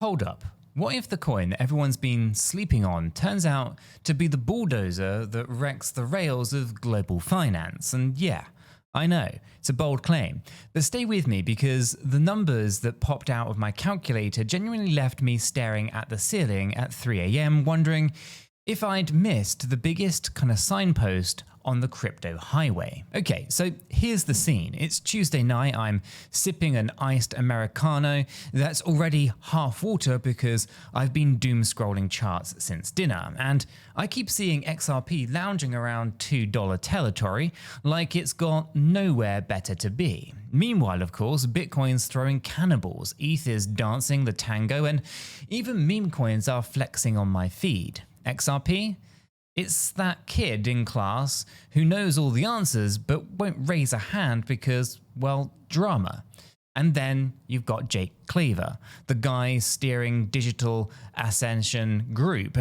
Hold up. What if the coin that everyone's been sleeping on turns out to be the bulldozer that wrecks the rails of global finance? And yeah, I know, it's a bold claim, but stay with me because the numbers that popped out of my calculator genuinely left me staring at the ceiling at 3 AM wondering if I'd missed the biggest kind of signpost on the crypto highway. Okay, so here's the scene. It's Tuesday night, I'm sipping an iced Americano that's already half water because I've been doom scrolling charts since dinner, and I keep seeing XRP lounging around $2 territory like it's got nowhere better to be. Meanwhile, of course, Bitcoin's throwing cannibals, ETH is dancing the tango, and even meme coins are flexing on my feed. XRP? It's that kid in class who knows all the answers but won't raise a hand because, well, drama. And then you've got 𝗕𝗘𝗪𝗧𝗧, the guy steering Digital Ascension Group,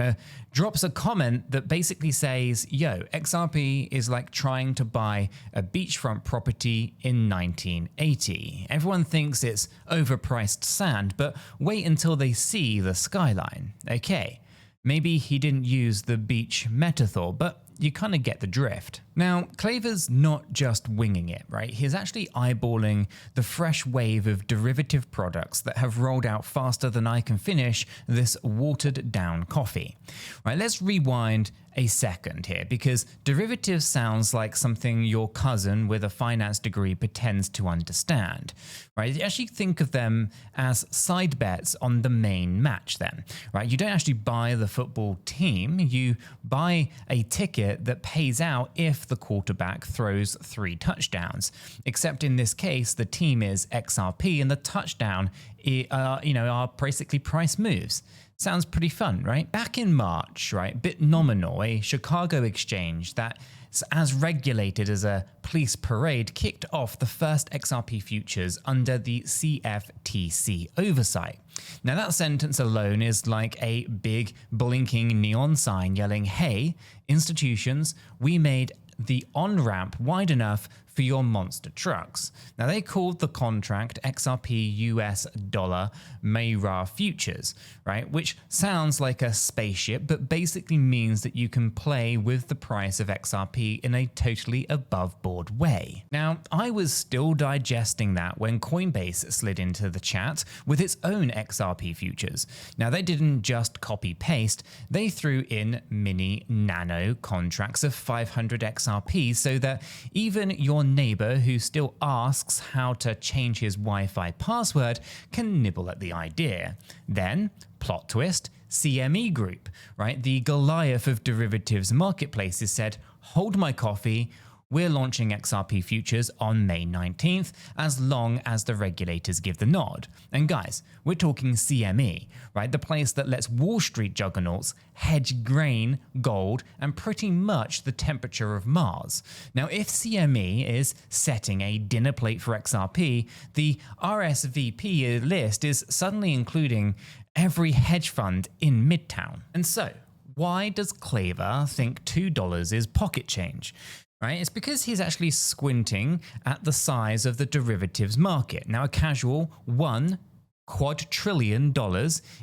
drops a comment that basically says, yo, XRP is like trying to buy a beachfront property in 1980. Everyone thinks it's overpriced sand, but wait until they see the skyline. Okay. Maybe he didn't use the beach metaphor, but you kind of get the drift. Now, 𝗕𝗪𝗧𝗧's not just winging it, right? He's actually eyeballing the fresh wave of derivative products that have rolled out faster than I can finish this watered down coffee. Right, let's rewind a second here because derivatives sounds like something your cousin with a finance degree pretends to understand, right? You actually think of them as side bets on the main match then, right? You don't actually buy the football team, you buy a ticket that pays out if the quarterback throws 3 touchdowns, except in this case, the team is XRP and the touchdown are basically price moves. Sounds pretty fun, right? Back in March, right, BitNominal, a Chicago exchange that's as regulated as a police parade, kicked off the first XRP futures under the CFTC oversight. Now that sentence alone is like a big blinking neon sign yelling, hey, institutions, we made the on-ramp wide enough for your monster trucks. Now they called the contract XRP US dollar 𝗲𝗏 futures, right? Which sounds like a spaceship, but basically means that you can play with the price of XRP in a totally above board way. Now, I was still digesting that when Coinbase slid into the chat with its own XRP futures. Now they didn't just copy paste, they threw in mini nano contracts of 500 XRP so that even your neighbor who still asks how to change his Wi-Fi password can nibble at the idea. Then, plot twist, CME Group, right, the Goliath of derivatives marketplaces said, hold my coffee, we're launching XRP futures on May 19th as long as the regulators give the nod. And guys, we're talking CME, right? The place that lets Wall Street juggernauts hedge grain, gold, and pretty much the temperature of Mars. Now, if CME is setting a dinner plate for XRP, the RSVP list is suddenly including every hedge fund in Midtown. And so, why does 𝗕𝗪𝗧𝗧 think $2 is pocket change? Right? It's because he's actually squinting at the size of the derivatives market. Now, a casual $1 quadrillion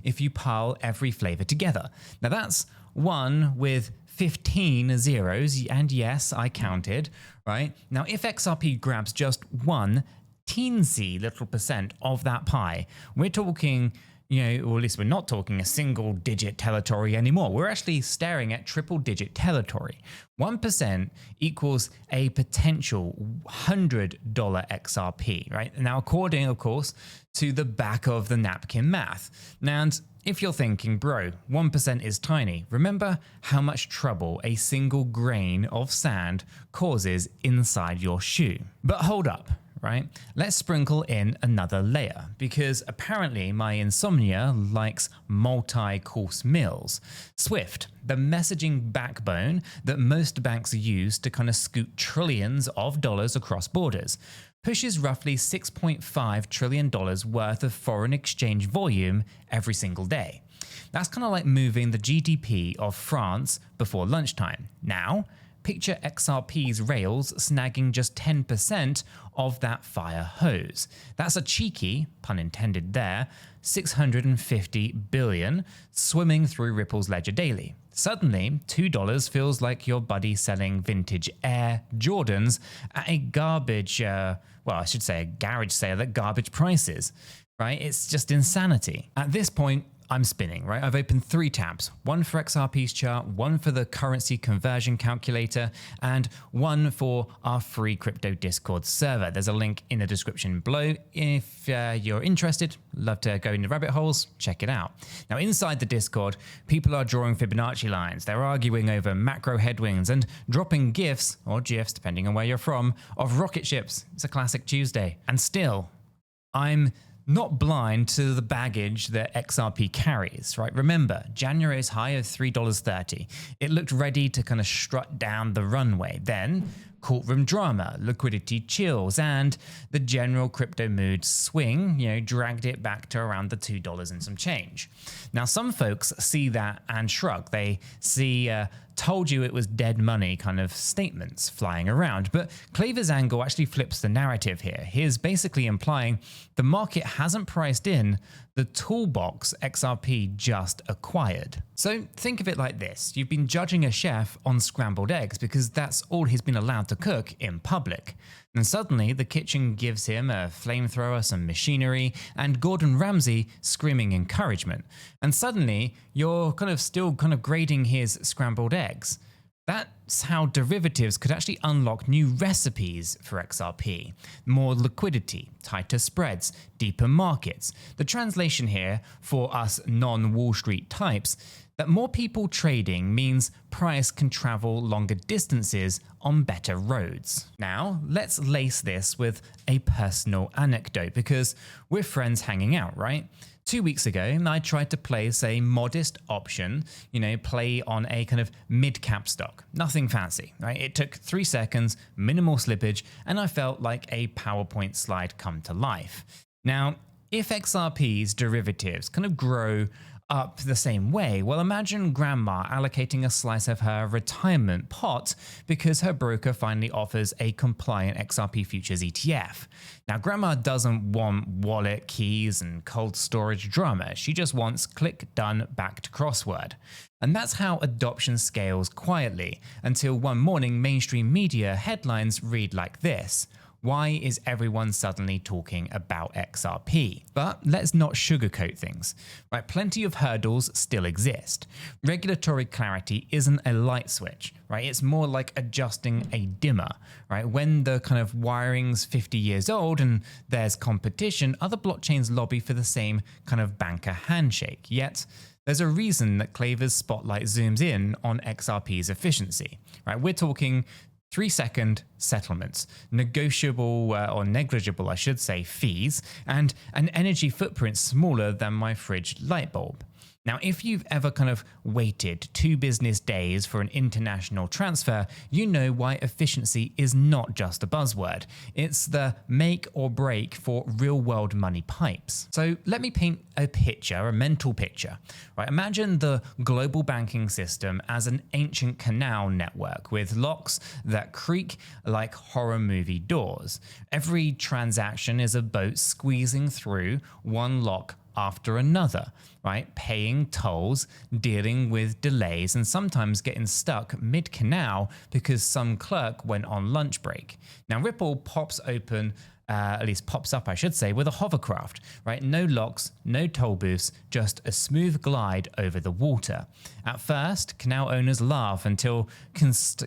if you pile every flavor together. Now, that's 1 with 15 zeros, and yes, I counted, right? Now, if XRP grabs just 1 teensy little % of that pie, we're talking, or at least we're not talking a single digit territory anymore. We're actually staring at triple digit territory. 1% equals a potential $100 XRP, right? Now, according, of course, to the back of the napkin math. And if you're thinking, bro, 1% is tiny, remember how much trouble a single grain of sand causes inside your shoe. But hold up. Right? Let's sprinkle in another layer because apparently my insomnia likes multi-course meals. SWIFT, the messaging backbone that most banks use to kind of scoot trillions of dollars across borders, pushes roughly $6.5 trillion worth of foreign exchange volume every single day. That's kind of like moving the GDP of France before lunchtime. Now, picture XRP's rails snagging just 10% of that fire hose. That's a cheeky, pun intended there, 650 billion swimming through Ripple's ledger daily. Suddenly, $2 feels like your buddy selling vintage Air Jordans at a garage sale at garbage prices, right? It's just insanity. At this point, I'm spinning, right? I've opened 3 tabs, one for XRP's chart, one for the currency conversion calculator, and one for our free crypto Discord server. There's a link in the description below. If you're interested, love to go into rabbit holes, check it out. Now, inside the Discord, people are drawing Fibonacci lines. They're arguing over macro headwinds and dropping GIFs, or GIFs, depending on where you're from, of rocket ships. It's a classic Tuesday. And still, I'm not blind to the baggage that XRP carries, right? Remember, January's high of $3.30. It looked ready to kind of strut down the runway. Then, courtroom drama, liquidity chills, and the general crypto mood swing, dragged it back to around the $2 and some change. Now, some folks see that and shrug. They see told you it was dead money kind of statements flying around. But 𝗕𝗪𝗀𝗀𝗃𝗓 angle actually flips the narrative here. He's basically implying the market hasn't priced in the toolbox XRP just acquired. So think of it like this. You've been judging a chef on scrambled eggs because that's all he's been allowed to cook in public. And suddenly the kitchen gives him a flamethrower, some machinery, and Gordon Ramsay screaming encouragement. And suddenly you're still grading his scrambled eggs. That's how derivatives could actually unlock new recipes for XRP. More liquidity, tighter spreads, deeper markets. The translation here for us non-Wall Street types, that more people trading means price can travel longer distances on better roads. Now, let's lace this with a personal anecdote because we're friends hanging out, right? 2 weeks ago, I tried to place a modest option, play on a kind of mid-cap stock. Nothing fancy, right? It took 3 seconds, minimal slippage, and I felt like a PowerPoint slide come to life. Now, if XRP's derivatives grow up the same way, well, imagine grandma allocating a slice of her retirement pot because her broker finally offers a compliant XRP futures ETF. Now, grandma doesn't want wallet, keys, and cold storage drama. She just wants click, done, back to crossword. And that's how adoption scales quietly until one morning mainstream media headlines read like this: why is everyone suddenly talking about XRP? But let's not sugarcoat things, right? Plenty of hurdles still exist. Regulatory clarity isn't a light switch, right? It's more like adjusting a dimmer, right? When the wiring's 50 years old and there's competition, other blockchains lobby for the same banker handshake. Yet, there's a reason that 𝗕𝗪𝗀𝗀𝗃𝗓's spotlight zooms in on XRP's efficiency, right? We're talking 3-second settlements, negotiable or negligible, I should say, fees, and an energy footprint smaller than my fridge light bulb. Now, if you've ever waited 2 business days for an international transfer, you know why efficiency is not just a buzzword. It's the make or break for real-world money pipes. So let me paint a picture, a mental picture. Right? Imagine the global banking system as an ancient canal network with locks that creak like horror movie doors. Every transaction is a boat squeezing through one lock after another, right? Paying tolls, dealing with delays, and sometimes getting stuck mid-canal because some clerk went on lunch break. Now, Ripple pops up, I should say, with a hovercraft, right? No locks, no toll booths, just a smooth glide over the water. At first, canal owners laugh until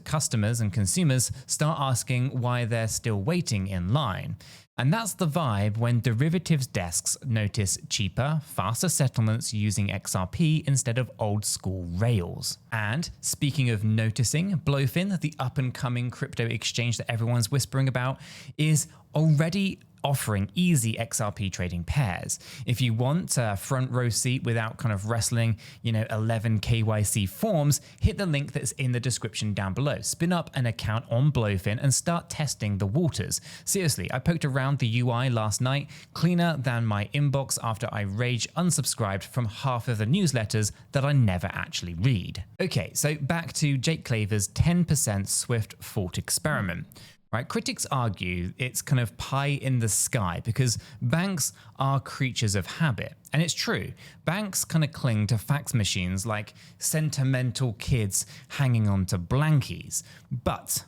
customers and consumers start asking why they're still waiting in line. And that's the vibe when derivatives desks notice cheaper, faster settlements using XRP instead of old school rails. And speaking of noticing, Blowfin, the up and coming crypto exchange that everyone's whispering about, is already offering easy XRP trading pairs. If you want a front row seat without kind of wrestling, 11 KYC forms, hit the link that's in the description down below. Spin up an account on Blowfin and start testing the waters. Seriously, I poked around the UI last night, cleaner than my inbox after I rage unsubscribed from half of the newsletters that I never actually read. Okay, so back to 𝗕𝗘𝗪𝗔𝗥𝗘's 10% Swift thought experiment. Right, critics argue it's kind of pie in the sky because banks are creatures of habit. And it's true, banks kind of cling to fax machines like sentimental kids hanging on to blankies. But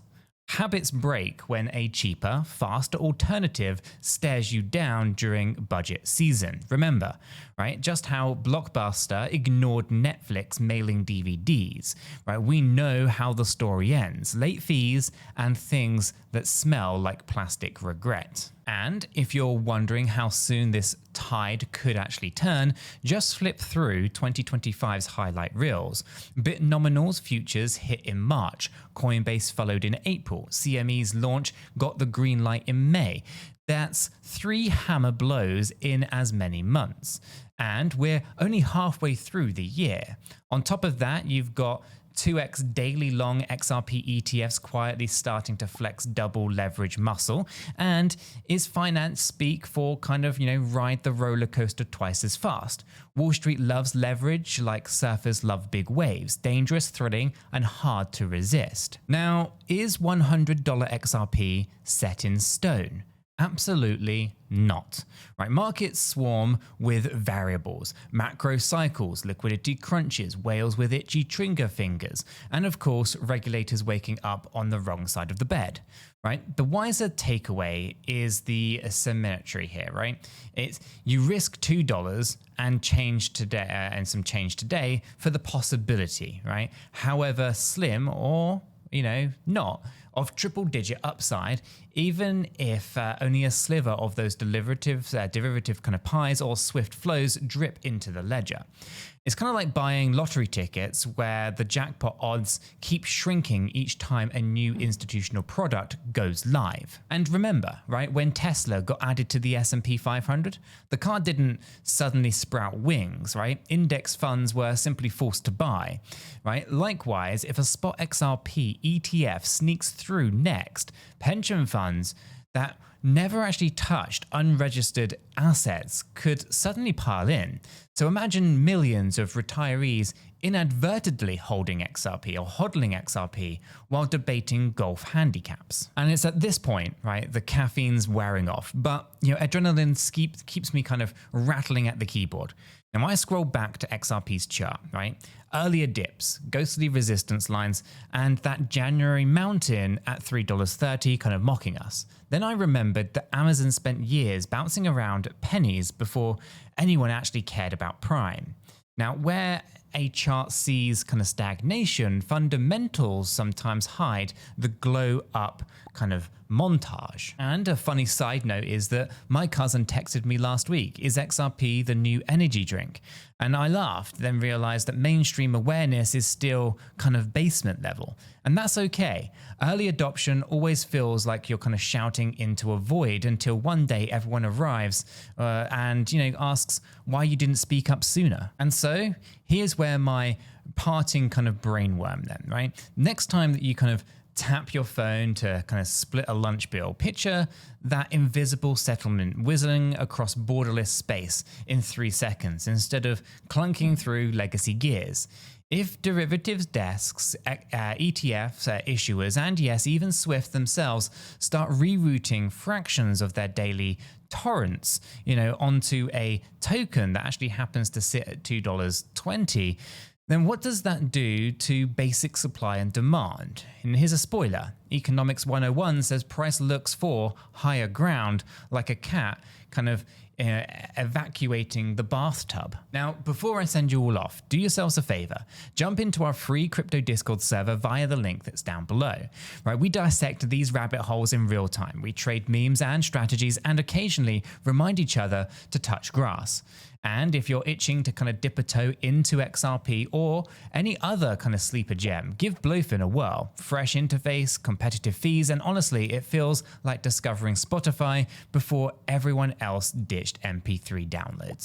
habits break when a cheaper, faster alternative stares you down during budget season. Remember, right, just how Blockbuster ignored Netflix mailing DVDs, right? We know how the story ends, late fees and things that smell like plastic regret. And if you're wondering how soon this tide could actually turn, just flip through 2025's highlight reels. BitNominal's futures hit in March, Coinbase followed in April, CME's launch got the green light in May. That's 3 hammer blows in as many months. And we're only halfway through the year. On top of that, you've got 2x daily long XRP ETFs quietly starting to flex double leverage muscle, and is finance speak for kind of, ride the roller coaster twice as fast. Wall Street loves leverage like surfers love big waves, dangerous, thrilling, and hard to resist. Now, is $100 XRP set in stone? Absolutely not. Right, markets swarm with variables, macro cycles, liquidity crunches, whales with itchy trigger fingers, and of course, regulators waking up on the wrong side of the bed. Right, the wiser takeaway is the symmetry here. Right, it's you risk $2 and change today and some change today for the possibility. Right, however slim or not, of triple-digit upside, even if only a sliver of those derivative kind of pies or swift flows drip into the ledger. It's kind of like buying lottery tickets where the jackpot odds keep shrinking each time a new institutional product goes live. And remember, right, when Tesla got added to the S&P 500, the car didn't suddenly sprout wings, right? Index funds were simply forced to buy, right? Likewise, if a spot XRP ETF sneaks through next, pension funds that never actually touched unregistered assets could suddenly pile in. So imagine millions of retirees inadvertently holding XRP or hodling XRP while debating golf handicaps. And it's at this point, right, the caffeine's wearing off, but adrenaline keeps me kind of rattling at the keyboard. Now I scroll back to XRP's chart, right? Earlier dips, ghostly resistance lines, and that January mountain at $3.30 kind of mocking us. Then I remembered that Amazon spent years bouncing around at pennies before anyone actually cared about Prime. Now, where a chart sees kind of stagnation, fundamentals sometimes hide the glow up kind of montage. And a funny side note is that my cousin texted me last week, is XRP the new energy drink? And I laughed, then realized that mainstream awareness is still kind of basement level. And that's okay. Early adoption always feels like you're kind of shouting into a void until one day everyone arrives and asks why you didn't speak up sooner. And so here's where my parting kind of brainworm then, right? Next time that you kind of tap your phone to kind of split a lunch bill, picture that invisible settlement whizzing across borderless space in 3 seconds instead of clunking through legacy gears. If derivatives desks, ETFs, issuers, and yes, even Swift themselves start rerouting fractions of their daily torrents, onto a token that actually happens to sit at $2.20, then what does that do to basic supply and demand? And here's a spoiler. Economics 101 says price looks for higher ground like a cat kind of evacuating the bathtub. Now, before I send you all off, do yourselves a favor. Jump into our free crypto Discord server via the link that's down below. Right, we dissect these rabbit holes in real time. We trade memes and strategies and occasionally remind each other to touch grass. And if you're itching to kind of dip a toe into XRP or any other kind of sleeper gem, give 𝗲𝗏 a whirl. Fresh interface, competitive fees, and honestly, it feels like discovering Spotify before everyone else ditched MP3 downloads.